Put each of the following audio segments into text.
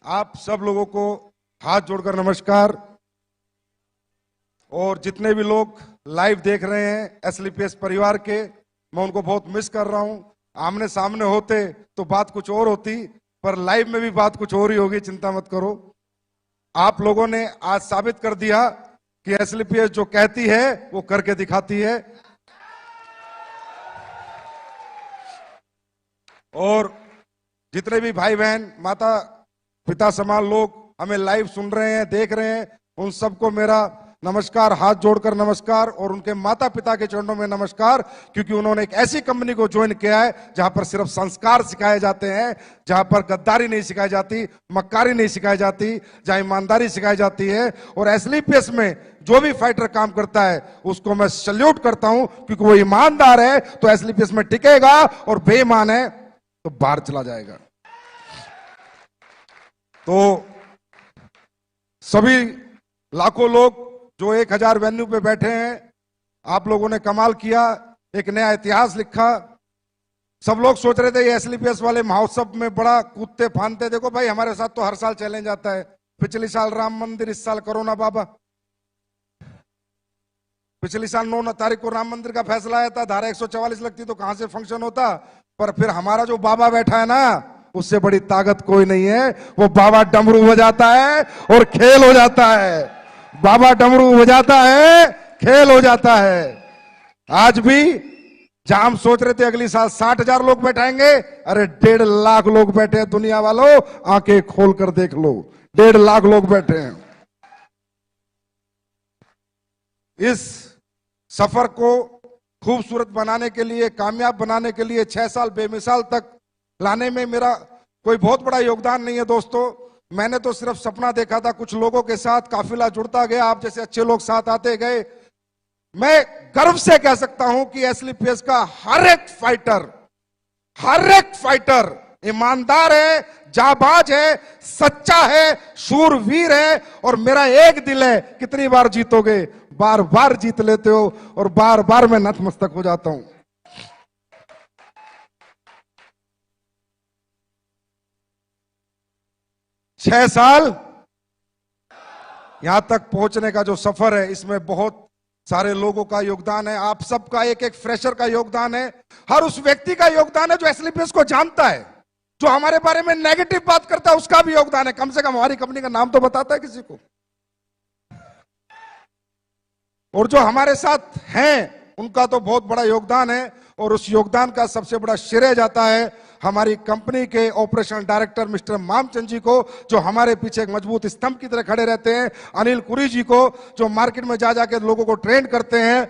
आप सब लोगों को हाथ जोड़कर नमस्कार। और जितने भी लोग लाइव देख रहे हैं एसलीपीएस परिवार के, मैं उनको बहुत मिस कर रहा हूं। आमने सामने होते तो बात कुछ और होती, पर लाइव में भी बात कुछ और ही होगी, चिंता मत करो। आप लोगों ने आज साबित कर दिया कि एसलीपीएस जो कहती है वो करके दिखाती है। और जितने भी भाई बहन माता पिता समान लोग हमें लाइव सुन रहे हैं, देख रहे हैं, उन सबको मेरा नमस्कार, हाथ जोड़कर नमस्कार। और उनके माता पिता के चरणों में नमस्कार, क्योंकि उन्होंने एक ऐसी कंपनी को ज्वाइन किया है जहां पर सिर्फ संस्कार सिखाए जाते हैं, जहां पर गद्दारी नहीं सिखाई जाती, मक्कारी नहीं सिखाई जाती, जहां ईमानदारी सिखाई जाती है। और एसलीपीएस में जो भी फाइटर काम करता है उसको मैं सल्यूट करता हूं, क्योंकि वो ईमानदार है तो एसलीपीएस में टिकेगा, और बेईमान है तो बाहर चला जाएगा। तो सभी लाखों लोग जो 1000 वेन्यू पे बैठे हैं, आप लोगों ने कमाल किया, एक नया इतिहास लिखा। सब लोग सोच रहे थे ये एसलीपीएस वाले महोत्सव में बड़ा कूदते फांदते, देखो भाई हमारे साथ तो हर साल चैलेंज आता है। पिछले साल राम मंदिर, इस साल कोरोना बाबा। पिछली साल 9 तारीख को राम मंदिर का फैसला आया था, धारा 144 लगती तो कहां से फंक्शन होता। पर फिर हमारा जो बाबा बैठा है ना, उससे बड़ी ताकत कोई नहीं है। वो बाबा डमरू बजाता है और खेल हो जाता है। बाबा डमरू बजाता है, खेल हो जाता है। आज भी जहां हम सोच रहे थे अगली साल 60,000 लोग बैठाएंगे, अरे 1.5 लाख लोग बैठे हैं। दुनिया वालों आंखें खोल कर देख लो, 1.5 लाख लोग बैठे हैं। इस सफर को खूबसूरत बनाने के लिए, कामयाब बनाने के लिए 6 साल बेमिसाल तक लाने में मेरा कोई बहुत बड़ा योगदान नहीं है दोस्तों। मैंने तो सिर्फ सपना देखा था, कुछ लोगों के साथ काफिला जुड़ता गया, आप जैसे अच्छे लोग साथ आते गए। मैं गर्व से कह सकता हूं कि एसलीपीएस का हर एक फाइटर ईमानदार है, जाबाज है, सच्चा है, शूरवीर है। और मेरा एक दिल है, कितनी बार जीतोगे? बार बार जीत लेते हो, और बार बार मैं नतमस्तक हो जाता हूं। 6 साल यहां तक पहुंचने का जो सफर है, इसमें बहुत सारे लोगों का योगदान है। आप सबका, एक एक फ्रेशर का योगदान है, हर उस व्यक्ति का योगदान है जो एसलीपीएस को जानता है, जो हमारे बारे में नेगेटिव बात करता है उसका भी योगदान है। कम से कम हमारी कंपनी का नाम तो बताता है किसी को। और जो हमारे साथ हैं उनका तो बहुत बड़ा योगदान है। और उस योगदान का सबसे बड़ा श्रेय जाता है हमारी कंपनी के ऑपरेशनल डायरेक्टर मिस्टर मामचंद जी को, जो हमारे पीछे एक मजबूत स्तंभ की तरह खड़े रहते हैं। अनिल कुरी जी को, जो मार्केट में जा जाके लोगों को ट्रेन करते हैं।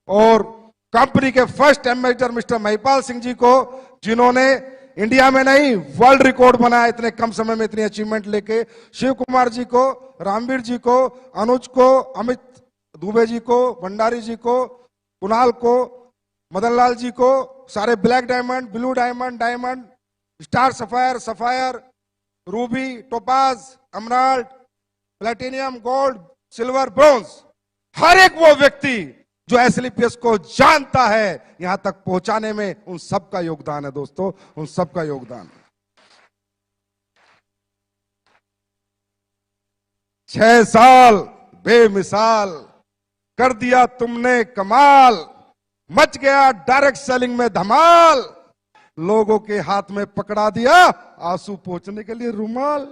और कंपनी के first ambassador mister Mahipal Singh ji को, जिन्होंने इंडिया में नहीं वर्ल्ड रिकॉर्ड बनाया इतने कम समय में इतनी अचीवमेंट लेके। शिव कुमार जी को, रामवीर जी को, अनुज को, अमित दुबे जी को, भंडारी जी को, कुणाल को, मदन लाल जी को, सारे black diamond, blue diamond, diamond, star sapphire, sapphire, ruby, topaz, emerald, platinum, gold, silver, bronze, हर एक वो व्यक्ति जो एसलीपीएस को जानता है, यहां तक पहुंचाने में उन सबका योगदान है दोस्तों, उन सबका योगदान। 6 साल बेमिसाल कर दिया तुमने कमाल, मच गया डायरेक्ट सेलिंग में धमाल, लोगों के हाथ में पकड़ा दिया आंसू पोंछने के लिए रुमाल।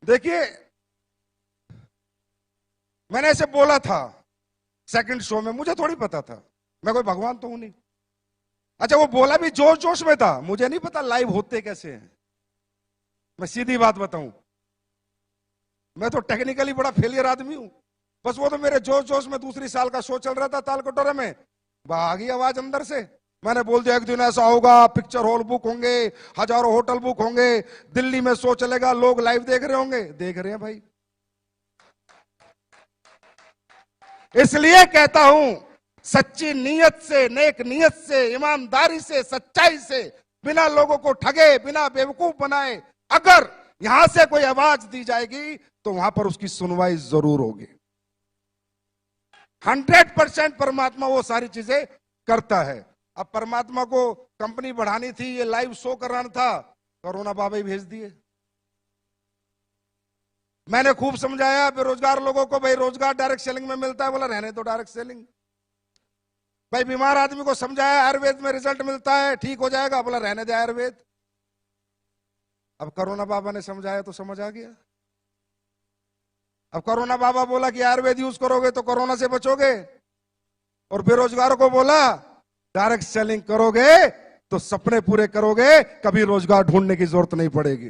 देखिए, मैंने ऐसे बोला था सेकंड शो में, मुझे थोड़ी पता था, मैं कोई भगवान तो हूं नहीं। अच्छा, वो बोला भी जोश जोश में था, मुझे नहीं पता लाइव होते कैसे हैं। मैं सीधी बात बताऊं, मैं तो टेक्निकली बड़ा फेलियर आदमी हूं। बस वो तो मेरे जोश जोश में दूसरी साल का शो चल रहा था ताल कटोरे में, भागी आवाज अंदर से। मैंने बोल दिया एक दिन ऐसा होगा, पिक्चर हॉल बुक होंगे, हजारों होटल बुक होंगे, दिल्ली में शो चलेगा, लोग लाइव देख रहे होंगे। देख रहे हैं भाई। इसलिए कहता हूं, सच्ची नीयत से, नेक नीयत से, ईमानदारी से, सच्चाई से, बिना लोगों को ठगे, बिना बेवकूफ बनाए अगर यहां से कोई आवाज दी जाएगी तो वहां पर उसकी सुनवाई जरूर होगी। 100% परमात्मा वो सारी चीजें करता है। अब परमात्मा को कंपनी बढ़ानी थी, ये लाइव शो कराना था, कोरोना बाबा ही भेज दिए। मैंने खूब समझाया बेरोजगार लोगों को, भाई रोजगार डायरेक्ट सेलिंग में मिलता है, बोला रहने दो डायरेक्ट सेलिंग। भाई बीमार आदमी को समझाया आयुर्वेद में रिजल्ट मिलता है, ठीक हो जाएगा, बोला रहने दे आयुर्वेद। अब कोरोना बाबा ने समझाया तो समझ आ गया। अब कोरोना बाबा बोला कि आयुर्वेद यूज करोगे तो कोरोना से बचोगे, और बेरोजगारों को बोला डायरेक्ट सेलिंग करोगे तो सपने पूरे करोगे, कभी रोजगार ढूंढने की जरूरत नहीं पड़ेगी।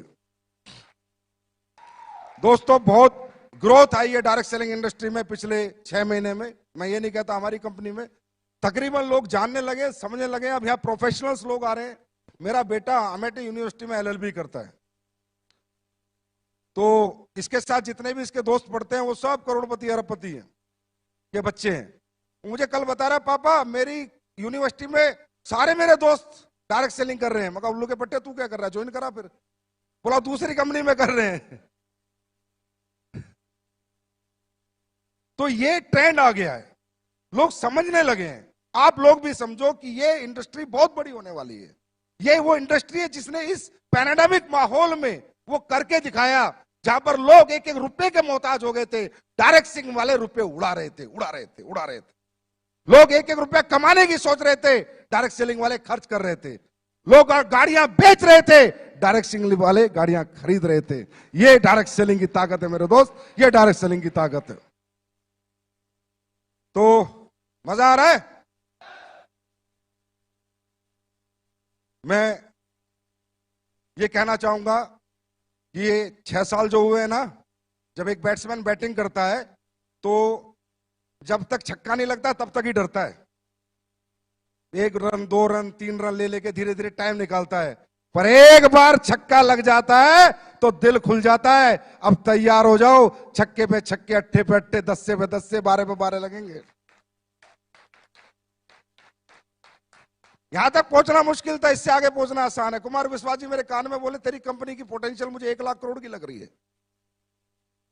दोस्तों बहुत ग्रोथ आई है डायरेक्ट सेलिंग इंडस्ट्री में पिछले 6 महीने में। मैं ये नहीं कहता हमारी कंपनी में, तकरीबन लोग जानने लगे, समझने लगे। अब यहाँ प्रोफेशनल्स लोग आ रहे हैं। मेरा बेटा अमेठी यूनिवर्सिटी में एलएलबी करता है, तो इसके साथ जितने भी इसके दोस्त पढ़ते हैं वो सब करोड़पति अरबपति हैं के बच्चे हैं। मुझे कल बता रहा, पापा मेरी यूनिवर्सिटी में सारे मेरे दोस्त डायरेक्ट सेलिंग कर रहे हैं। मगर उल्लू के पट्टे तू क्या कर रहा है, ज्वाइन करा। फिर बोला दूसरी कंपनी में कर रहे हैं। तो ये ट्रेंड आ गया है, लोग समझने लगे हैं। आप लोग भी समझो कि ये इंडस्ट्री बहुत बड़ी होने वाली है। ये वो इंडस्ट्री है जिसने इस पैंडेमिक माहौल में वो करके दिखाया, जहां पर लोग एक एक रुपए के मोहताज हो गए थे। डायरेक्ट सेलिंग वाले रुपए उड़ा रहे थे। लोग एक एक रुपया कमाने की सोच रहे थे, डायरेक्ट सेलिंग वाले खर्च कर रहे थे। लोग गाड़ियां बेच रहे थे, डायरेक्ट सेलिंग वाले गाड़ियां खरीद रहे थे। ये डायरेक्ट सेलिंग की ताकत है मेरे दोस्त, ये डायरेक्ट सेलिंग की ताकत है। तो मजा आ रहा है। मैं ये कहना चाहूंगा कि ये 6 साल जो हुए हैं ना, जब एक बैट्समैन बैटिंग करता है तो जब तक छक्का नहीं लगता तब तक ही डरता है। 1 रन 2 रन 3 रन ले लेके धीरे धीरे टाइम निकालता है, पर एक बार छक्का लग जाता है तो दिल खुल जाता है। अब तैयार हो जाओ, छक्के पे छक्के, अट्ठे पे अट्ठे, 10 पे 10, 12 पे 12 लगेंगे। यहां तक पहुंचना मुश्किल था, इससे आगे पहुंचना आसान है। कुमार विश्वास जी मेरे कान में बोले, तेरी कंपनी की पोटेंशियल मुझे 1 लाख करोड़ की लग रही है।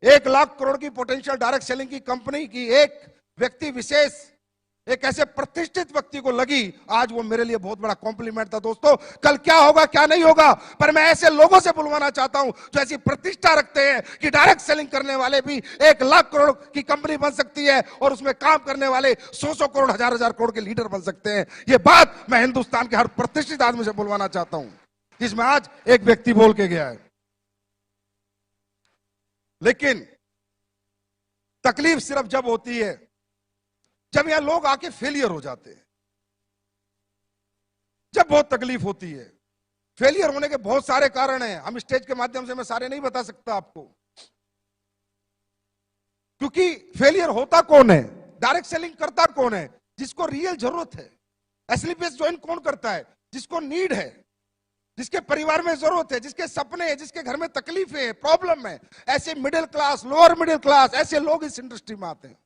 1 लाख करोड़ की पोटेंशियल डायरेक्ट सेलिंग की कंपनी की एक व्यक्ति विशेष, एक ऐसे प्रतिष्ठित व्यक्ति को लगी। आज वो मेरे लिए बहुत बड़ा कॉम्प्लीमेंट था। दोस्तों कल क्या होगा क्या नहीं होगा, पर मैं ऐसे लोगों से बुलवाना चाहता हूं जो ऐसी प्रतिष्ठा रखते हैं कि डायरेक्ट सेलिंग करने वाले भी 1 लाख करोड़ की कंपनी बन सकती है, और उसमें काम करने वाले 100 करोड़, 1000 करोड़ के लीडर बन सकते हैं। ये बात मैं हिंदुस्तान के हर प्रतिष्ठित आदमी से बुलवाना चाहता हूं, जिसमें आज एक व्यक्ति बोल के गया है। लेकिन तकलीफ सिर्फ जब होती है जब यहां लोग आके फेलियर हो जाते हैं, जब बहुत तकलीफ होती है। फेलियर होने के बहुत सारे कारण हैं, हम स्टेज के माध्यम से मैं सारे नहीं बता सकता आपको, क्योंकि फेलियर होता कौन है, डायरेक्ट सेलिंग करता कौन है, जिसको रियल जरूरत है। एसलीपीएस ज्वाइन कौन करता है, जिसको नीड है, जिसके परिवार में जरूरत है, जिसके सपने हैं, जिसके घर में तकलीफें है, प्रॉब्लम है। ऐसे middle class, lower middle class, ऐसे लोग इस इंडस्ट्री में आते हैं।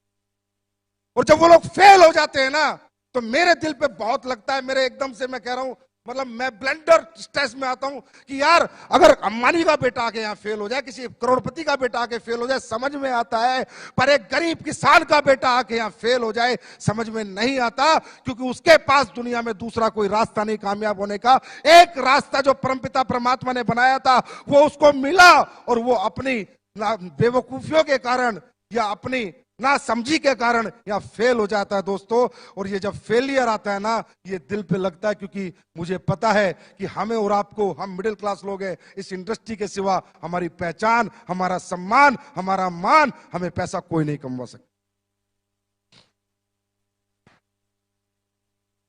और जब वो लोग फेल हो जाते हैं ना, तो मेरे दिल पे बहुत लगता है। मेरे एकदम से मैं कह रहा हूं, मतलब मैं ब्लेंडर स्ट्रेस में आता हूं कि यार अगर अंबानी का बेटा आके यहां फेल हो जाए, किसी करोड़पति का बेटा आके फेल हो जाए, समझ में आता है। पर एक गरीब किसान का बेटा आके यहां फेल हो जाए, समझ में नहीं आता, क्योंकि उसके पास दुनिया में दूसरा कोई रास्ता नहीं कामयाब होने का। एक रास्ता जो परमपिता परमात्मा ने बनाया था वो उसको मिला, और वो अपनी बेवकूफियों के कारण या अपनी ना समझी के कारण या फेल हो जाता है दोस्तों। और ये जब फेलियर आता है ना, ये दिल पे लगता है, क्योंकि मुझे पता है कि हमें और आपको, हम मिडिल क्लास लोग हैं, इस इंडस्ट्री के सिवा हमारी पहचान, हमारा सम्मान, हमारा मान, हमें पैसा कोई नहीं कमवा सकता।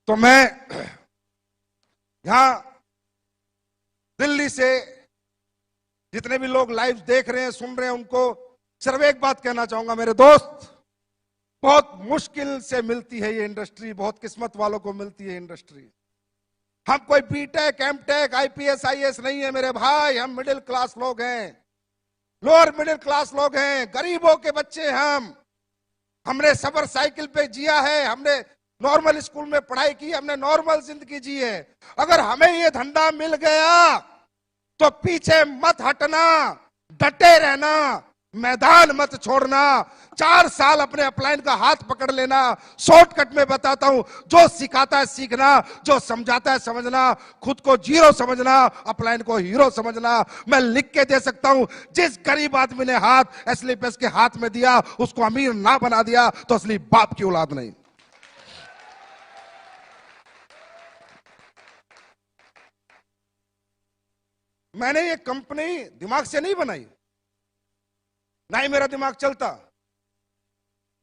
तो मैं यहां दिल्ली से जितने भी लोग लाइव देख रहे हैं, सुन रहे हैं, उनको सिर्फ एक बात कहना चाहूंगा, मेरे दोस्त, बहुत मुश्किल से मिलती है ये इंडस्ट्री, बहुत किस्मत वालों को मिलती है इंडस्ट्री। हम कोई बीटेक, एमटेक, आईपीएस, आईएएस नहीं है मेरे भाई, हम मिडिल क्लास लोग हैं, लोअर मिडिल क्लास लोग हैं, गरीबों के बच्चे। हमने सबर साइकिल पे जिया है, हमने नॉर्मल स्कूल में पढ़ाई की, हमने नॉर्मल जिंदगी जी है। अगर हमें ये धंधा मिल गया तो पीछे मत हटना, डटे रहना। मैदान मत छोड़ना। 4 साल अपने अपलाइन का हाथ पकड़ लेना। शॉर्टकट में बताता हूं, जो सिखाता है सीखना, जो समझाता है समझना, खुद को जीरो समझना, अपलाइन को हीरो समझना। मैं लिख के दे सकता हूं, जिस गरीब आदमी ने हाथ एसलीपीएस के हाथ में दिया उसको अमीर ना बना दिया तो असली बाप की औलाद नहीं। मैंने ये कंपनी दिमाग से नहीं बनाई, ना ही मेरा दिमाग चलता।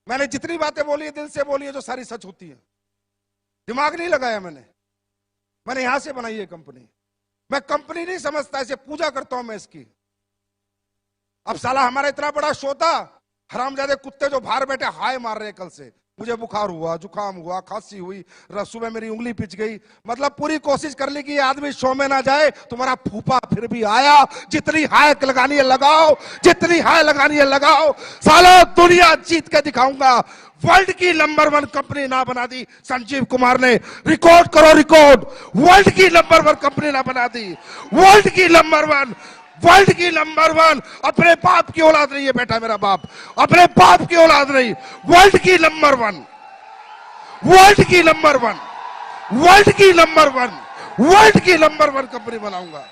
मैंने जितनी बातें बोली है दिल से बोली है, जो सारी सच होती है। दिमाग नहीं लगाया मैंने यहां से बनाई है कंपनी। मैं कंपनी नहीं समझता, इसे पूजा करता हूं मैं इसकी। अब साला हमारा इतना बड़ा शो था, हरामजादे कुत्ते जो बाहर बैठे हाय मार रहे हैं कल से। मुझे बुखार हुआ, जुकाम हुआ, खांसी हुई, सुबह मेरी उंगली पिच गई। मतलब पूरी कोशिश कर ली कि ये आदमी शो में ना जाए। तुम्हारा फूफा फिर भी आया। जितनी हाय लगानी है लगाओ, जितनी हाय लगानी है लगाओ। साला दुनिया जीत के दिखाऊंगा। वर्ल्ड की नंबर 1 कंपनी ना बना दी संजीव कुमार ने। रिकॉर्ड करो रिकॉर्ड, वर्ल्ड की नंबर 1 कंपनी ना बना दी। वर्ल्ड की नंबर 1, वर्ल्ड की नंबर 1। अपने बाप की औलाद नहीं है बेटा, मेरा बाप अपने बाप की औलाद नहीं। वर्ल्ड की नंबर 1, वर्ल्ड की नंबर 1, वर्ल्ड की नंबर 1, वर्ल्ड की नंबर 1 कंपनी बनाऊंगा।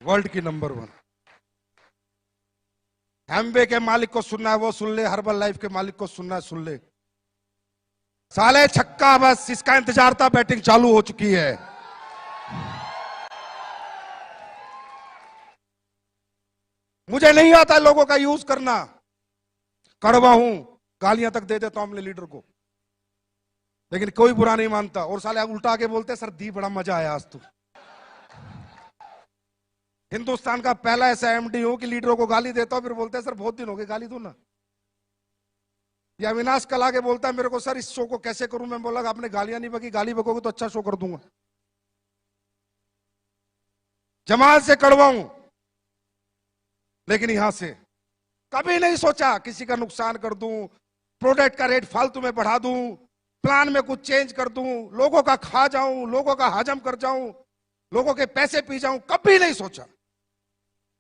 वर्ल्ड की नंबर 1। एमवे के मालिक को सुनना है वो सुन ले, हर्बल लाइफ के मालिक को सुनना है सुन ले। साले छक्का, बस इसका इंतजार था, बैटिंग चालू हो चुकी है। मुझे नहीं आता लोगों का यूज करना। कड़वा हूं, गालियां तक दे देता हूं अपने लीडर को, लेकिन कोई बुरा नहीं मानता। और साले उल्टा के बोलते सर दी बड़ा मजा आया आज तो। हिंदुस्तान का पहला ऐसा एमडी हूं कि लीडरों को गाली देता हूं, फिर बोलते हैं सर बहुत दिन हो गए गाली दो ना। या अविनाश कल आके बोलता है मेरे को सर इस शो को कैसे करूं। मैं बोला आपने गालियां नहीं बकी, गाली बकोगे तो अच्छा शो कर दूंगा। जमात से कड़वा हूं, लेकिन यहां से कभी नहीं सोचा किसी का नुकसान कर दूं, प्रोडक्ट का रेट फालतू में बढ़ा दूं, प्लान में कुछ चेंज कर दूं, लोगों का खा जाऊं, लोगों का हजम कर जाऊं, लोगों के पैसे पी जाऊं। कभी नहीं सोचा।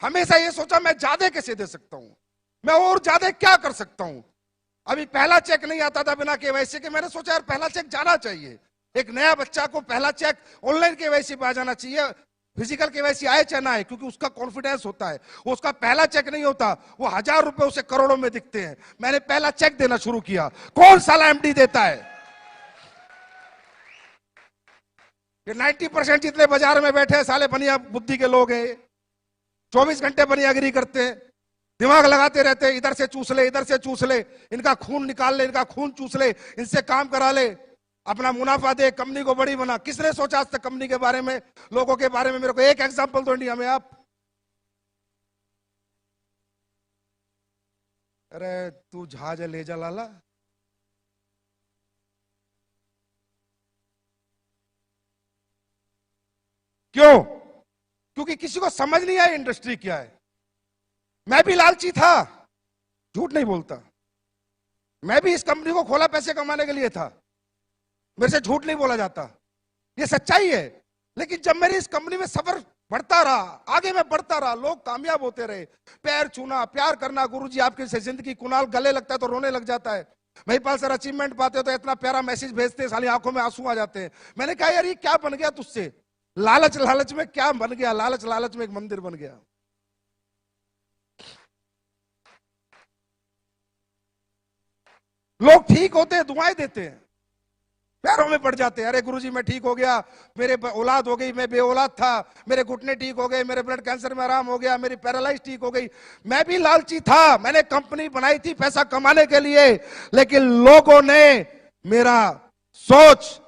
हमेशा ये सोचा मैं ज्यादा कैसे दे सकता हूं, मैं और ज्यादा क्या कर सकता हूं। अभी पहला चेक नहीं आता था बिना केवाईसी के। मैंने सोचा यार पहला चेक जाना चाहिए। एक नया बच्चा को पहला चेक ऑनलाइन केवाईसी पे आ जाना चाहिए, फिजिकल केवाईसी आए चाहे ना आए, क्योंकि उसका कॉन्फिडेंस होता है। उसका पहला चेक नहीं होता, वो 1000 रुपए उसे करोड़ों में दिखते हैं। मैंने पहला चेक देना शुरू किया। कौन साला एमडी देता है? ये 90% जितने बाजार में बैठे साले बनिया बुद्धि के लोग हैं। 24 घंटे बनियागिरी करते हैं, दिमाग लगाते रहते हैं, इधर से चूस ले, इधर से चूस ले, इनका खून निकाल ले, इनका खून चूस ले, इनसे काम करा ले, अपना मुनाफा दे, कंपनी को बड़ी बना। किसने सोचा आज तक कंपनी के बारे में, लोगों के बारे में? मेरे को एक एग्जांपल दो इंडिया में आप। अरे तू जहाज ले जा लाला। क्यों? क्योंकि किसी को समझ नहीं आया इंडस्ट्री क्या है। मैं भी लालची था, झूठ नहीं बोलता। मैं भी इस कंपनी को खोला पैसे कमाने के लिए था, मेरे से झूठ नहीं बोला जाता, ये सच्चाई है। लेकिन जब मेरी इस कंपनी में सफर बढ़ता रहा, आगे मैं बढ़ता रहा, लोग कामयाब होते रहे, पैर छूना, प्यार करना। गुरुजी आपकी जिंदगी, कुणाल गले लगता है तो रोने लग जाता है। महिपाल सर अचीवमेंट पाते हो तो इतना प्यारा मैसेज भेजते हैं, साली आंखों में आंसू आ जाते हैं। मैंने कहा यार ये क्या बन गया तुझसे? लालच लालच में क्या बन गया? लालच लालच में एक मंदिर बन गया। लोग ठीक होते हैं, दुआएं देते हैं, पैरों में पड़ जाते हैं। अरे गुरुजी मैं ठीक हो गया, मेरे औलाद हो गई, मैं बे औलाद था, मेरे घुटने ठीक हो गए, मेरे ब्लड कैंसर में आराम हो गया, मेरी पैरालाइज ठीक हो गई। मैं भी लालची था, मैंने कंपनी बनाई थी पैसा कमाने के लिए, लेकिन लोगों ने मेरा सोच,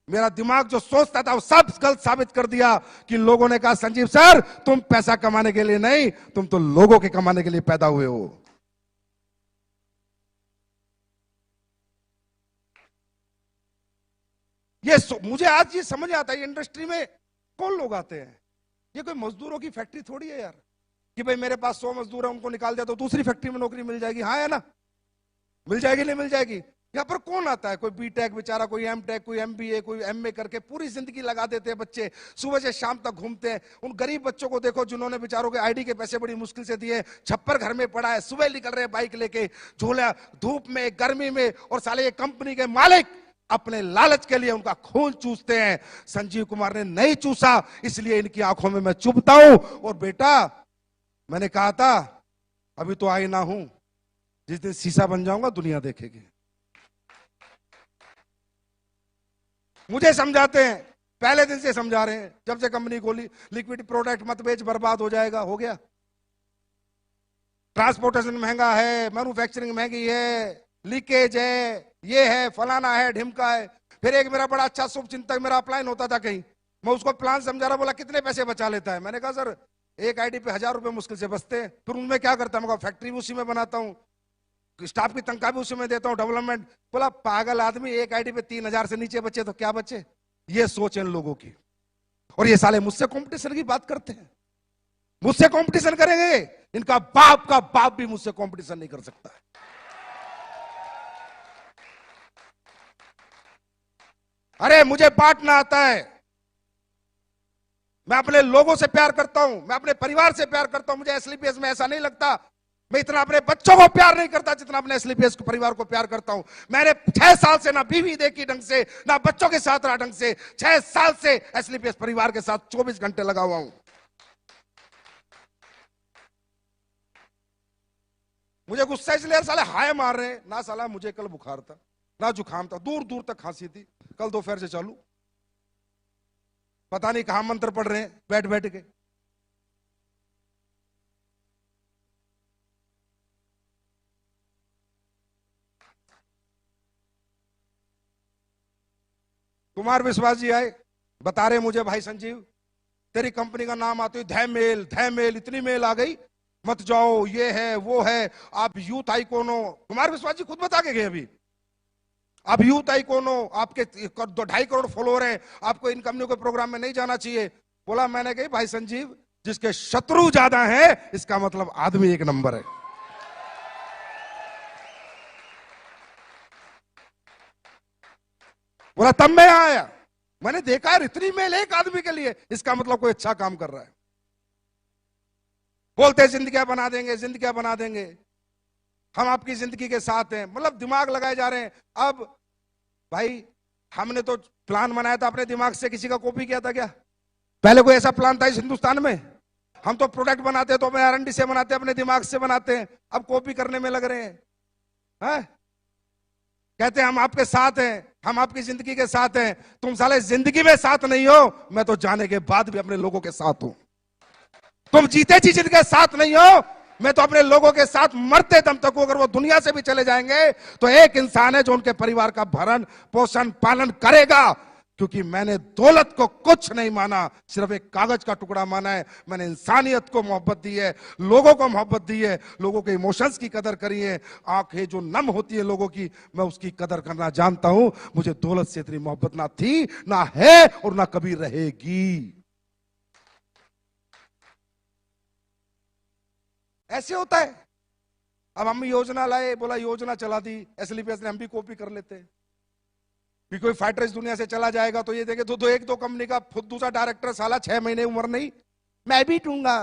मेरा दिमाग जो सोचता था वो सब गलत साबित कर दिया। कि लोगों ने कहा संजीव सर तुम पैसा कमाने के लिए नहीं, तुम तो लोगों के कमाने के लिए पैदा हुए हो। ये मुझे आज ये समझ आता है इंडस्ट्री में कौन लोग आते हैं? ये कोई मजदूरों की फैक्ट्री थोड़ी है यार कि भाई मेरे पास 100 मजदूर है, उनको निकाल दिया तो दूसरी फैक्ट्री में नौकरी मिल जाएगी। हाँ है ना, मिल जाएगी नहीं मिल जाएगी? यहाँ पर कौन आता है? कोई बीटेक बेचारा, कोई एमटेक, कोई एमबीए, कोई एमए करके पूरी जिंदगी लगा देते हैं बच्चे, सुबह से शाम तक घूमते हैं। उन गरीब बच्चों को देखो जिन्होंने बेचारों के आईडी के पैसे बड़ी मुश्किल से दिए, छप्पर घर में पड़ा है, सुबह निकल रहे हैं बाइक लेके, झोला धूप में गर्मी में, और साले ये कंपनी के मालिक अपने लालच के लिए उनका खून चूसते हैं। संजीव कुमार ने नहीं चूसा, इसलिए इनकी आंखों में मैं चुभता हूं। और बेटा, मैंने कहा था अभी तो आई ना हूं, जिस दिन शीशा बन जाऊंगा दुनिया देखेगी। मुझे समझाते हैं, पहले दिन से समझा रहे हैं, जब से कंपनी खोली, लिक्विड प्रोडक्ट मत बेच, बर्बाद हो जाएगा। हो गया? ट्रांसपोर्टेशन महंगा है, मैन्युफैक्चरिंग महंगी है, लीकेज है, ये है, फलाना है, ढिमका है। फिर एक मेरा बड़ा अच्छा शुभ चिंतक मेरा अपलाइन होता था कहीं, मैं उसको प्लान समझा रहा, बोला कितने पैसे बचा लेता है? मैंने कहा सर एक आईडी पे 1000 रुपए मुश्किल से बचते हैं। फिर उनमें क्या करता है? मैं फैक्ट्री भी उसी में बनाता हूँ, स्टाफ की तनख्वाह भी उसी में देता हूँ, डेवलपमेंट। बोला पागल आदमी, एक आईडी पे 3000 से नीचे बचे तो क्या बचे? ये सोच इन लोगों की। और ये साले मुझसे कंपटीशन की बात करते हैं, मुझसे कंपटीशन करेंगे? इनका बाप का बाप भी मुझसे कंपटीशन नहीं कर सकता है। अरे मुझे बांटना आता है, मैं अपने लोगों से प्यार करता हूं, मैं अपने परिवार से प्यार करता हूं। मुझे एसलीपीएस में ऐसा नहीं लगता मैं इतना अपने बच्चों को प्यार नहीं करता जितना अपने एसलीपीएस के परिवार को प्यार करता हूं। मैंने 6 साल से ना बीवी देखी ढंग से, ना बच्चों के साथ रहा ढंग से। 6 साल से एसलीपीएस परिवार के साथ 24 घंटे लगा हुआ हूं। मुझे गुस्सा इसलिए साले हाय मार रहे हैं ना, साला मुझे कल बुखार था ना जुकाम था, दूर दूर तक खांसी थी, कल दोपहर से चालू, पता नहीं कहां मंत्र पढ़ रहे हैं बैठ बैठ के। कुमार विश्वास जी आए, बता रहे मुझे भाई संजीव तेरी कंपनी का नाम आते ही धैमेल धैमेल इतनी मेल आ गई, मत जाओ, ये है वो है, आप यूथ आइकॉन हो। कुमार विश्वास जी खुद बता के गए अभी, आप यूथ आइकॉन हो, आपके 2.5 करोड़ फॉलोअर हैं, आपको इन कंपनियों के प्रोग्राम में नहीं जाना चाहिए। बोला मैंने कही भाई संजीव जिसके शत्रु ज्यादा है इसका मतलब आदमी एक नंबर है। बोला तब मैं आया, मैंने देखा है इतनी मेल एक आदमी के लिए, इसका मतलब कोई अच्छा काम कर रहा है। बोलते जिंदगियां बना देंगे, जिंदगियां बना देंगे, हम आपकी जिंदगी के साथ हैं, मतलब दिमाग लगाए जा रहे हैं। अब भाई हमने तो प्लान बनाया था अपने दिमाग से, किसी का कॉपी किया था क्या? पहले कोई ऐसा प्लान था इस हिंदुस्तान में? हम तो प्रोडक्ट बनाते हैं तो अपने R&D से बनाते हैं, अपने दिमाग से बनाते हैं, अब कॉपी करने में लग रहे हैं। कहते हैं हम आपके साथ हैं, हम आपकी जिंदगी के साथ हैं। तुम साले जिंदगी में साथ नहीं हो, मैं तो जाने के बाद भी अपने लोगों के साथ हूं। तुम जीते जी जिनके साथ नहीं हो, मैं तो अपने लोगों के साथ मरते दम तक हूं। अगर वो दुनिया से भी चले जाएंगे तो एक इंसान है जो उनके परिवार का भरण पोषण पालन करेगा, क्योंकि मैंने दौलत को कुछ नहीं माना, सिर्फ एक कागज का टुकड़ा माना है। मैंने इंसानियत को मोहब्बत दी है, लोगों को मोहब्बत दी है, लोगों के इमोशंस की कदर करी है। आंखें जो नम होती है लोगों की, मैं उसकी कदर करना जानता हूं। मुझे दौलत से इतनी मोहब्बत ना थी, ना है और ना कभी रहेगी। ऐसे होता है। अब हम योजना लाए, बोला योजना चला दी एसलीपीएस ने, हम भी कॉपी कर लेते हैं कि कोई फाइटर इस दुनिया से चला जाएगा तो ये देखे तो एक दो कंपनी का खुद दूसरा डायरेक्टर साला 6 महीने उम्र नहीं, मैं भी दूंगा।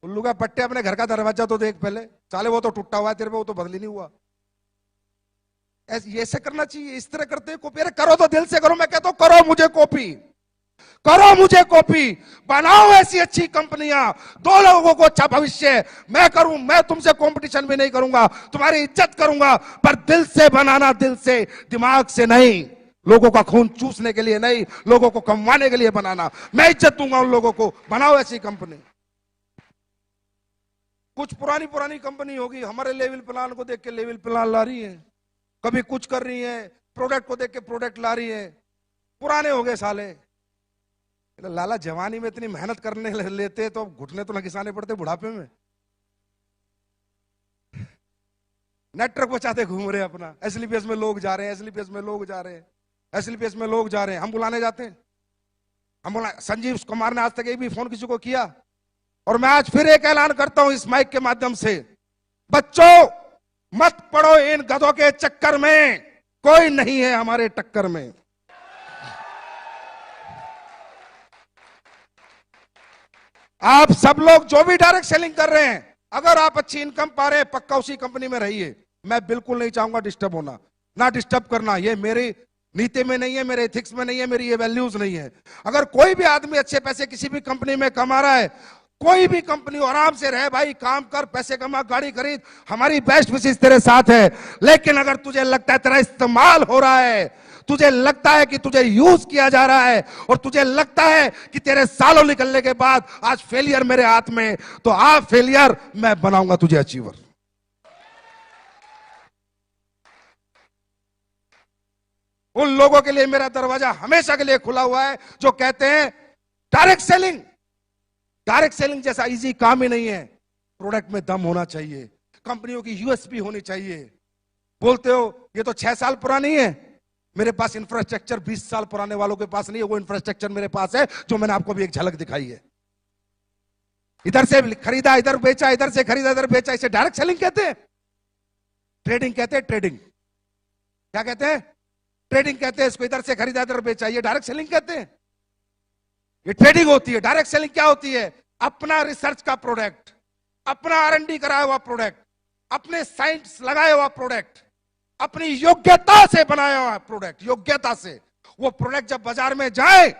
उल्लू का पट्टे, अपने घर का दरवाजा तो देख पहले, साले वो तो टूटा हुआ है तेरे पे, वो तो बदली नहीं हुआ। ऐसे करना चाहिए, इस तरह करते हैं कॉपी। अरे करो तो दिल से करो, मैं कहता हूं करो मुझे कॉपी, करो मुझे कॉपी, बनाओ ऐसी अच्छी कंपनियां, दो लोगों को अच्छा भविष्य मैं करूं। मैं तुमसे कंपटीशन भी नहीं करूंगा, तुम्हारी इज्जत करूंगा, पर दिल से बनाना, दिल से, दिमाग से नहीं। लोगों का खून चूसने के लिए नहीं, लोगों को कमवाने के लिए बनाना। मैं इज्जत दूंगा उन लोगों को, बनाओ ऐसी कंपनी। कुछ पुरानी पुरानी कंपनी होगी, हमारे लेवल प्लान को देख के लेवल प्लान ला रही है, कभी कुछ कर रही है, प्रोडक्ट को देख के प्रोडक्ट ला रही है। पुराने हो गए साले। लाला जवानी में इतनी मेहनत करने लेते तो घुटने तो न घिसाने पड़ते बुढ़ापे में। नेटवर्क बचाते घूम रहे अपना, एसलीपीएस में लोग जा रहे हैं, एसलीपीएस में लोग जा रहे हैं। एसएलपीएस में लोग जा रहे हैं, हम बुलाने जाते हैं? संजीव कुमार ने आज तक एक भी फोन किसी को किया? और मैं आज फिर एक ऐलान करता हूं इस माइक के माध्यम से, बच्चों मत पड़ो इन गधों के चक्कर में, कोई नहीं है हमारे टक्कर में। आप सब लोग जो भी डायरेक्ट सेलिंग कर रहे हैं, अगर आप अच्छी इनकम पा रहे हैं, पक्का उसी कंपनी में रहिए। मैं बिल्कुल नहीं चाहूंगा डिस्टर्ब होना, ना डिस्टर्ब करना, ये मेरी नीति में नहीं है, मेरे एथिक्स में नहीं है, मेरी ये वैल्यूज नहीं है। अगर कोई भी आदमी अच्छे पैसे किसी भी कंपनी में कमा रहा है, कोई भी कंपनी, आराम से रहे भाई, काम कर, पैसे कमा, गाड़ी खरीद, हमारी बेस्ट विशेष तेरे साथ है। लेकिन अगर तुझे लगता है तेरा इस्तेमाल हो रहा है, तुझे लगता है कि तुझे यूज किया जा रहा है, और तुझे लगता है कि तेरे सालों निकलने के बाद आज फेलियर मेरे हाथ में, तो आप फेलियर, मैं बनाऊंगा तुझे अचीवर। उन लोगों के लिए मेरा दरवाजा हमेशा के लिए खुला हुआ है जो कहते हैं डायरेक्ट सेलिंग, डायरेक्ट सेलिंग जैसा इजी काम ही नहीं है। प्रोडक्ट में दम होना चाहिए, कंपनियों की यूएसपी होनी चाहिए। बोलते हो ये तो 6 साल पुरानी है, मेरे पास इंफ्रास्ट्रक्चर 20 साल पुराने वालों के पास नहीं है, वो इंफ्रास्ट्रक्चर मेरे पास है जो मैंने आपको भी एक झलक दिखाई है। इधर से खरीदा, इधर बेचा, इधर से खरीदा, इधर बेचा, इसे डायरेक्ट सेलिंग कहते हैं। ट्रेडिंग कहते हैं, ट्रेडिंग। क्या कहते हैं? ट्रेडिंग कहते हैं इसको। इधर से खरीदा, इधर बेचा, ये डायरेक्ट सेलिंग कहते हैं। ये ट्रेडिंग होती है। डायरेक्ट सेलिंग क्या होती है? अपना रिसर्च का प्रोडक्ट, अपना R&D कराया हुआ प्रोडक्ट, अपने साइंस लगाया हुआ प्रोडक्ट, अपनी योग्यता से बनाया हुआ प्रोडक्ट, योग्यता से वो प्रोडक्ट जब बाजार में जाए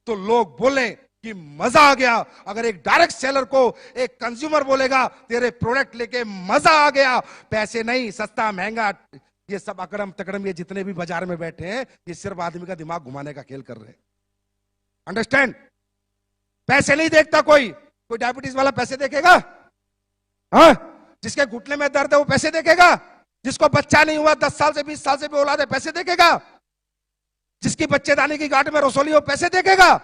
तो लोग बोले कि मजा आ गया। अगर एक डायरेक्ट सेलर को एक कंज्यूमर बोलेगा तेरे प्रोडक्ट लेके मजा आ गया, पैसे नहीं, सस्ता महंगा, ये सब अकड़म तकड़म, ये जितने भी बाजार में बैठे हैं, ये सिर्फ आदमी का दिमाग घुमाने का खेल कर रहे हैं। अंडरस्टैंड? पैसे नहीं देखता कोई। कोई डायबिटीज वाला पैसे देखेगा? हाँ? जिसके घुटने में दर्द है वो पैसे देखेगा? जिसको बच्चा नहीं हुआ 10 साल से 20 साल से भी औलाद है, पैसे देखेगा? जिसकी बच्चेदानी की गांठ में रसोली हो, पैसे देखेगा?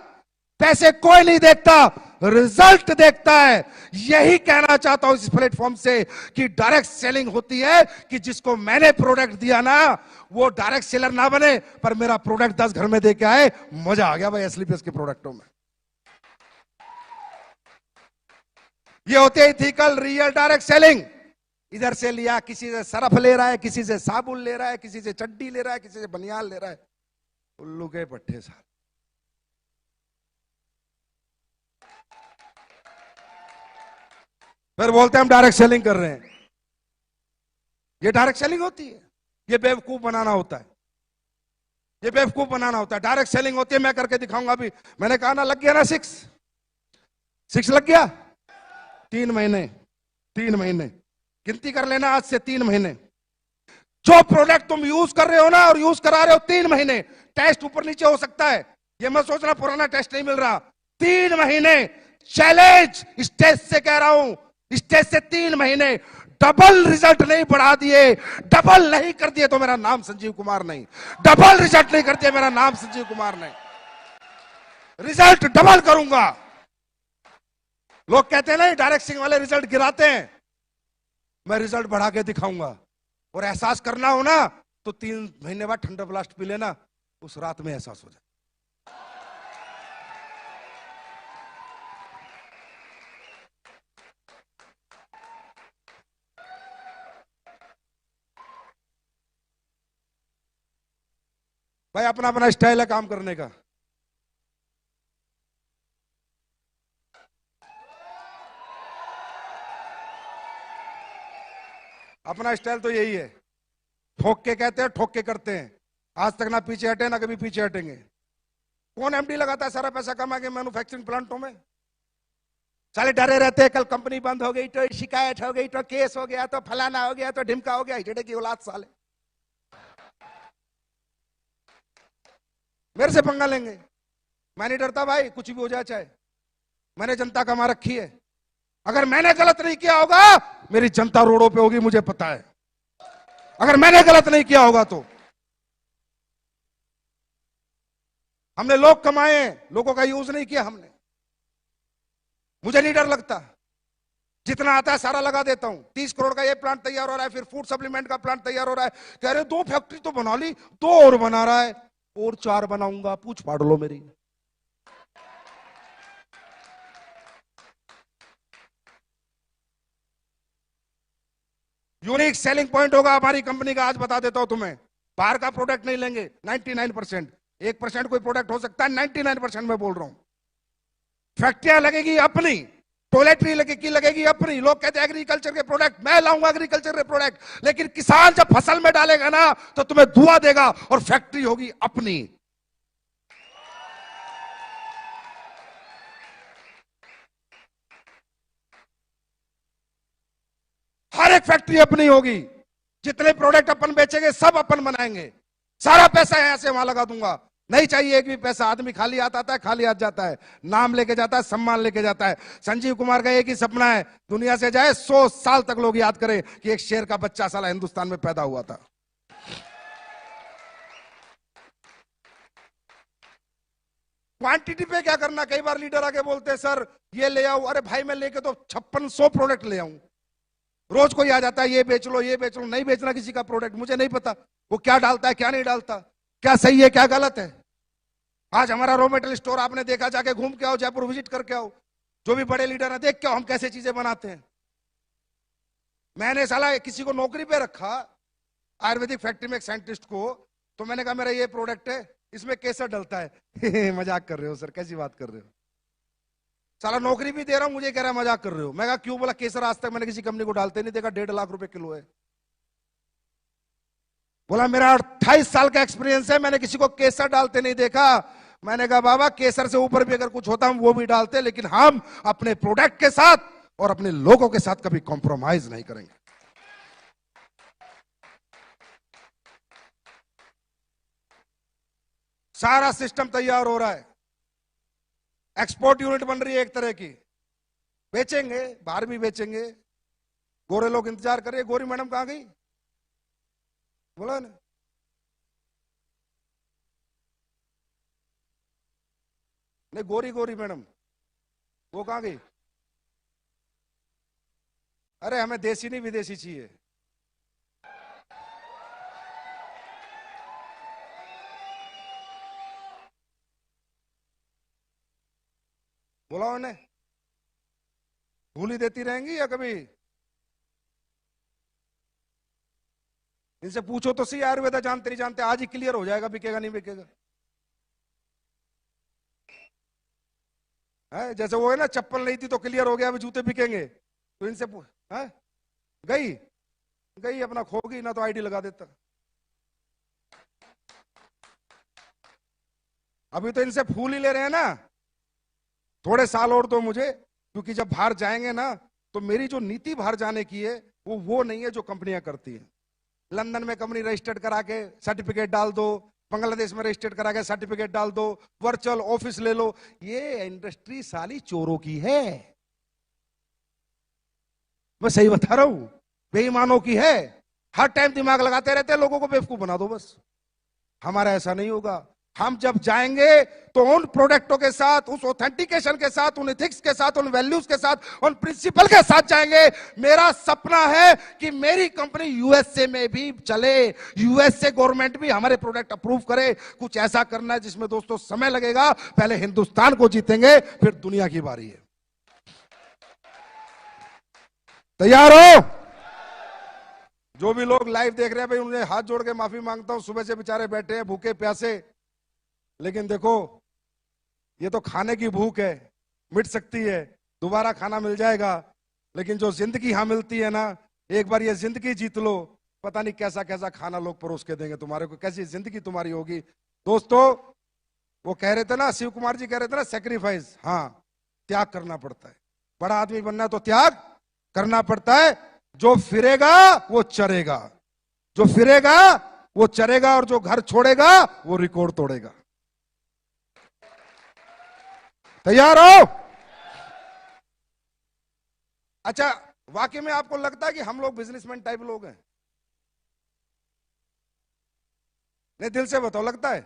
पैसे कोई नहीं देखता, रिजल्ट देखता है। यही कहना चाहता हूं इस प्लेटफॉर्म से कि डायरेक्ट सेलिंग होती है कि जिसको मैंने प्रोडक्ट दिया ना, वो डायरेक्ट सेलर ना बने, पर मेरा प्रोडक्ट 10 घर में दे के आए, मजा आ गया भाई एसएलपीएस के प्रोडक्टों में। ये होते है इथिकल रियल डायरेक्ट सेलिंग। इधर से लिया, किसी से सरफ ले रहा है, किसी से साबुन ले रहा है, किसी से चड्डी ले रहा है, किसी से बनियान ले रहा है, उल्लू के पट्टे साहब। फिर बोलते हैं हम डायरेक्ट सेलिंग कर रहे हैं। ये डायरेक्ट सेलिंग होती है? ये बेवकूफ बनाना होता है, ये बेवकूफ बनाना होता है। डायरेक्ट सेलिंग होती है, मैं करके दिखाऊंगा। अभी मैंने कहा ना, लग गया ना 6 लग गया। 3 महीने, 3 महीने गिनती कर लेना, आज से 3 महीने जो प्रोडक्ट तुम यूज कर रहे हो ना, और यूज करा रहे हो 3 महीने, टेस्ट ऊपर नीचे हो सकता है, ये मत सोचना पुराना टेस्ट नहीं मिल रहा। 3 महीने चैलेंज, स्टेज से कह रहा हूं, स्टेज से 3 महीने डबल रिजल्ट नहीं बढ़ा दिए, डबल नहीं कर दिए तो मेरा नाम संजीव कुमार नहीं। डबल रिजल्ट नहीं कर दिया, मेरा नाम संजीव कुमार नहीं। रिजल्ट डबल करूंगा। लोग कहते हैं नहीं डायरेक्ट सेलिंग वाले रिजल्ट गिराते हैं, मैं रिजल्ट बढ़ा के दिखाऊंगा। और एहसास करना हो ना तो 3 महीने बाद ठंडा ब्लास्ट पी लेना, उस रात में एहसास हो जाए। भाई अपना अपना स्टाइल है काम करने का। अपना स्टाइल तो यही है, ठोक के कहते हैं, ठोक के करते हैं। आज तक ना पीछे हटे, ना कभी पीछे हटेंगे। कौन एमडी लगाता है सारा पैसा कमा के मैन्युफैक्चरिंग प्लांटों में? साले डरे रहते हैं, कल कंपनी बंद हो गई तो शिकायत हो गई, तो केस हो गया, तो फलाना हो गया, तो ढिमका हो गया। हिजड़े की औलाद साले मेरे से पंगा लेंगे। मैं नहीं डरता भाई, कुछ भी हो जाए चाहे। मैंने जनता कमा रखी है, अगर मैंने गलत नहीं किया होगा मेरी जनता रोडों पे होगी, मुझे पता है। अगर मैंने गलत नहीं किया होगा तो हमने लोग कमाए, लोगों का यूज नहीं किया हमने। मुझे नहीं डर लगता, जितना आता है सारा लगा देता हूं। 30 करोड़ का ये प्लांट तैयार हो रहा है, फिर फूड सप्लीमेंट का प्लांट तैयार हो रहा है। कह रहे 2 फैक्ट्री तो बना ली, 2 और बना रहा है। और 4 बनाऊंगा, पूछ फाड़ लो मेरी। यूनिक सेलिंग पॉइंट होगा हमारी कंपनी का, आज बता देता हूं तुम्हें। बाहर का प्रोडक्ट नहीं लेंगे 99%, 1% कोई प्रोडक्ट हो सकता है, 99% मैं बोल रहा हूं। फैक्ट्रियां लगेगी अपनी, टॉयलेटरी लगेगी अपनी। लोग कहते हैं एग्रीकल्चर के प्रोडक्ट, मैं लाऊंगा एग्रीकल्चर के प्रोडक्ट, लेकिन किसान जब फसल में डालेगा ना तो तुम्हें दुआ देगा, और फैक्ट्री होगी अपनी। हर एक फैक्ट्री अपनी होगी, जितने प्रोडक्ट अपन बेचेंगे सब अपन बनाएंगे, सारा पैसा यहां से वहां लगा दूंगा, नहीं चाहिए एक भी पैसा। आदमी खाली हाथ आता है, खाली हाथ जाता है, नाम लेके जाता है, सम्मान लेके जाता है। संजीव कुमार का एक ही सपना है, दुनिया से जाए 100 साल तक लोग याद करें कि एक शेर का बच्चा साला हिंदुस्तान में पैदा हुआ था। क्वांटिटी पे क्या करना, कई बार लीडर आके बोलते हैं सर ये ले आओ, अरे भाई मैं लेके तो 5600 प्रोडक्ट ले आऊं। रोज कोई आ जाता है ये बेच लो ये बेच लो, नहीं बेचना किसी का प्रोडक्ट, मुझे नहीं पता वो क्या डालता है क्या नहीं डालता, क्या सही है क्या गलत है। आज हमारा रॉ मेटेरियल स्टोर आपने देखा, जाके घूम के आओ, जयपुर विजिट करके आओ, जो भी बड़े लीडर है देख के आओ हम कैसे चीजें बनाते हैं। मैंने साला किसी को नौकरी पे रखा आयुर्वेदिक फैक्ट्री में, एक साइंटिस्ट को, तो मैंने कहा मेरा ये प्रोडक्ट है, इसमें केसर डलता है। मजाक कर रहे हो सर, कैसी बात कर रहे हो, साला नौकरी भी दे रहा हूं, मुझे कह रहा है मजाक कर रहे हो। मैं कहा क्यों, बोला केसर आज तक मैंने किसी कंपनी को डालते नहीं देखा, 1.5 लाख रुपए किलो है। बोला मेरा 28 साल का एक्सपीरियंस है, मैंने किसी को केसर डालते नहीं देखा। मैंने कहा बाबा केसर से ऊपर भी अगर कुछ होता हम वो भी डालते, लेकिन हम अपने प्रोडक्ट के साथ और अपने लोगों के साथ कभी कॉम्प्रोमाइज नहीं करेंगे। सारा सिस्टम तैयार हो रहा है, एक्सपोर्ट यूनिट बन रही है एक तरह की, बेचेंगे बाहर भी बेचेंगे। गोरे लोग इंतजार कर रहे हैं, गोरी मैडम कहां गई, बोला ना। नहीं गोरी गोरी मैडम वो कहां गई, अरे हमें देसी नहीं विदेशी चाहिए। बोला उन्हें, भूल ही देती रहेंगी या कभी, इनसे पूछो तो सही आयुर्वेदा जानते नहीं जानते, आज ही क्लियर हो जाएगा बिकेगा नहीं बिकेगा। है जैसे वो है ना, चप्पल नहीं थी तो क्लियर हो गया अभी जूते बिकेंगे, तो इनसे है गई गई अपना खोगी ना, तो आईडी लगा देता। अभी तो इनसे फूल ही ले रहे हैं ना, थोड़े साल और दो मुझे, क्योंकि जब बाहर जाएंगे ना तो मेरी जो नीति बाहर जाने की है वो नहीं है जो कंपनियां करती हैं। लंदन में कंपनी रजिस्टर्ड करा के सर्टिफिकेट डाल दो, बांग्लादेश में रजिस्टर्ड करा के सर्टिफिकेट डाल दो, वर्चुअल ऑफिस ले लो, ये इंडस्ट्री साली चोरों की है, मैं सही बता रहा हूं, बेईमानों की है। हर टाइम दिमाग लगाते रहते हैं, लोगों को बेवकूफ बना दो बस। हमारा ऐसा नहीं होगा, हम जब जाएंगे तो उन प्रोडक्टों के साथ, उस ऑथेंटिकेशन के साथ, उन एथिक्स के साथ, उन वैल्यूज के साथ, उन प्रिंसिपल के साथ जाएंगे। मेरा सपना है कि मेरी कंपनी यूएसए में भी चले, यूएसए गवर्नमेंट भी हमारे प्रोडक्ट अप्रूव करे। कुछ ऐसा करना है जिसमें दोस्तों समय लगेगा, पहले हिंदुस्तान को जीतेंगे फिर दुनिया की बारी है। तैयार हो? जो भी लोग लाइव देख रहे हैं भाई, उन्हें हाथ जोड़ के माफी मांगता हूं, सुबह से बेचारे बैठे हैं भूखे प्यासे, लेकिन देखो ये तो खाने की भूख है, मिट सकती है, दोबारा खाना मिल जाएगा, लेकिन जो जिंदगी यहां मिलती है ना, एक बार ये जिंदगी जीत लो, पता नहीं कैसा कैसा खाना लोग परोस के देंगे तुम्हारे को, कैसी जिंदगी तुम्हारी होगी। दोस्तों वो कह रहे थे ना, शिव कुमार जी कह रहे थे ना, सेक्रीफाइस, हाँ त्याग करना पड़ता है, बड़ा आदमी बनना है तो त्याग करना पड़ता है। जो फिरेगा वो चरेगा, जो फिरेगा वो चरेगा, और जो घर छोड़ेगा वो रिकॉर्ड तोड़ेगा। तैयार हो? अच्छा वाकई में आपको लगता है कि हम लोग बिजनेसमैन टाइप लोग हैं? नहीं दिल से बताओ, लगता है?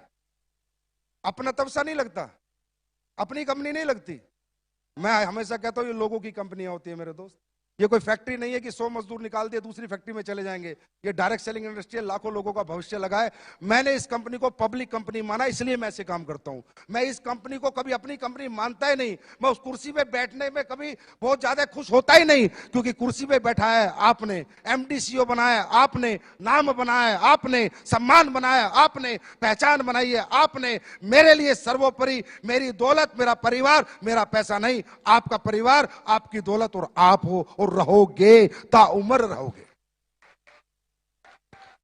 अपना तब सा नहीं लगता, अपनी कंपनी नहीं लगती। मैं हमेशा कहता हूं ये लोगों की कंपनियां होती है मेरे दोस्त, ये कोई फैक्ट्री नहीं है कि 100 मजदूर निकाल दिए दूसरी फैक्ट्री में चले जाएंगे। ये डायरेक्ट सेलिंग इंडस्ट्री है, लाखों लोगों का भविष्य लगा है। मैंने इस कंपनी को पब्लिक कंपनी माना, इसलिए मैं ऐसे काम करता हूं। मैं इस कंपनी को कभी अपनी कंपनी मानता ही नहीं। मैं उस कुर्सी पे बैठने में कभी बहुत ज्यादा खुश होता ही नहीं, क्योंकि कुर्सी पे बैठा है आपने, एमडी सीईओ बनाया आपने, नाम बनाया आपने, सम्मान बनाया आपने, पहचान बनाई है आपने। मेरे लिए सर्वोपरि मेरी दौलत, मेरा परिवार, मेरा पैसा नहीं, आपका परिवार, आपकी दौलत और आप हो, और रहोगे, ताउम्र रहोगे।